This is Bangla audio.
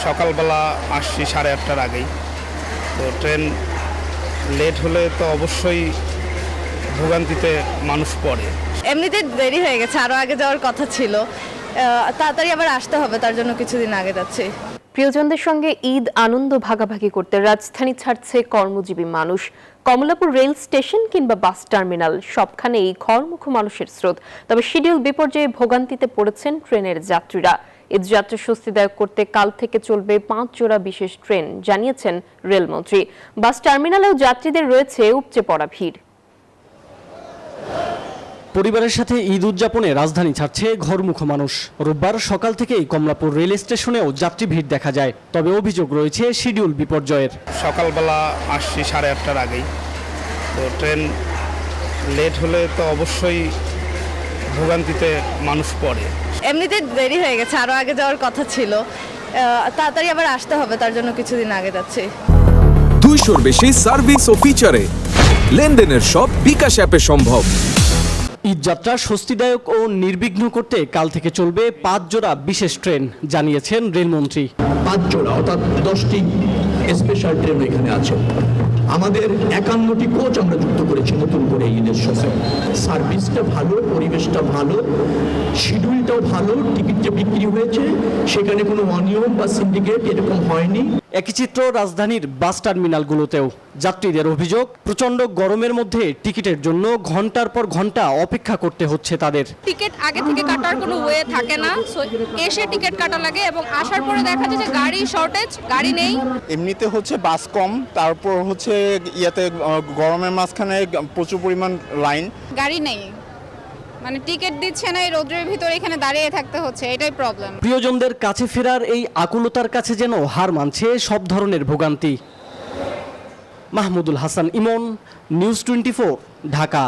সকালবেলা আসছি 8:30টার আগেই। তো ট্রেন লেট হলে তো অবশ্যই ভোগান্তিতে মানুষ পড়ে। এমনিতে দেরি হয়ে গেছে, আরও আগে যাওয়ার কথা ছিল। তাড়াতাড়ি আবার আসতে হবে, তার জন্য কিছুদিন আগে যাচ্ছি। প্রিয়জনদের সঙ্গে ঈদ আনন্দ ভাগাভাগি করতে রাজধানী ছাড়ছে কর্মজীবী মানুষ। কমলাপুর রেল স্টেশন কিংবা বাস টার্মিনাল সবখানেই ঘরমুখো মানুষের স্রোত। তবে শিডিউল বিপর্যয়ে ভোগান্তিতে পড়েছেন ট্রেনের যাত্রীরা। ঈদ যাত্রা স্বস্তিদায়ক করতে কাল থেকে চলবে 5 জোড়া বিশেষ ট্রেন, জানিয়েছেন রেলমন্ত্রী। বাস টার্মিনালেও যাত্রীদের রয়েছে উপচে পড়া ভিড়। পরিবারের সাথে ঈদ উদযাপনে রাজধানী ছাড়ছে ঘরমুখো মানুষ। রোববার সকাল থেকেই কমলাপুর রেল স্টেশনেও যাত্রী ভিড় দেখা যায়। তবে অভিযোগ রয়েছে শিডিউল বিপর্যয়ের। সকালবেলা আসছি 8:30টার আগেই। তো ট্রেন লেট হলে তো অবশ্যই ভোগান্তিতে মানুষ পড়ে। এমনিতে দেরি হয়ে গেছে, আরও আগে যাওয়ার কথা ছিল। তাড়াতাড়ি আবার আসতে হবে, তার জন্য কিছুদিন আগে যাচ্ছি। 200-র বেশি সার্ভিস ও ফিচারে লেনদেনের সব বিকাশ অ্যাপে সম্ভব। ঈদযাত্রা স্বস্তিদায়ক ও নির্বিঘ্ন করতে কাল থেকে চলবে 5 জোড়া বিশেষ ট্রেন, জানিয়েছেন রেলমন্ত্রী। 5 জোড়া অর্থাৎ 10টি স্পেশাল ট্রেন এখানে আছে। আমাদের 51টি কোচ আমরা যুক্ত করেছি নতুন করে ঈদের সময়। সার্ভিসটা ভালো, পরিবেশটা ভালো, শিডিউলটাও ভালো, টিকিটটা বিক্রি হয়েছে, সেখানে কোনো অনিয়ম বা সিন্ডিকেট এরকম হয়নি। একই চিত্র রাজধানীর বাস টার্মিনালগুলোতেও। যাত্রীদের অভিযোগ, প্রচণ্ড গরমের মধ্যে টিকিটের জন্য ঘন্টার পর ঘন্টা অপেক্ষা করতে হচ্ছে তাদের। টিকিট আগে থেকে কাটার কোনো ওয়ে থাকে না, এসে টিকিট কাটা লাগে এবং আসার পরে দেখা যায় যে গাড়ি শর্টেজ, গাড়ি নেই। এমনিতে হচ্ছে বাস কম, তারপর হচ্ছে গরমের মাঝখানে প্রচুর পরিমাণ লাইন, গাড়ি নেই, মানে টিকিট দিচ্ছে না, এই রোদ্রের ভিতরে এখানে দাঁড়িয়ে থাকতে হচ্ছে, এটাই প্রবলেম। প্রিয়জনদের কাছে ফেরার এই আকুলতার কাছে যেন হার মানছে সব ধরনের ভোগান্তি। মাহমুদুল হাসান ইমন, নিউজ 24, ঢাকা।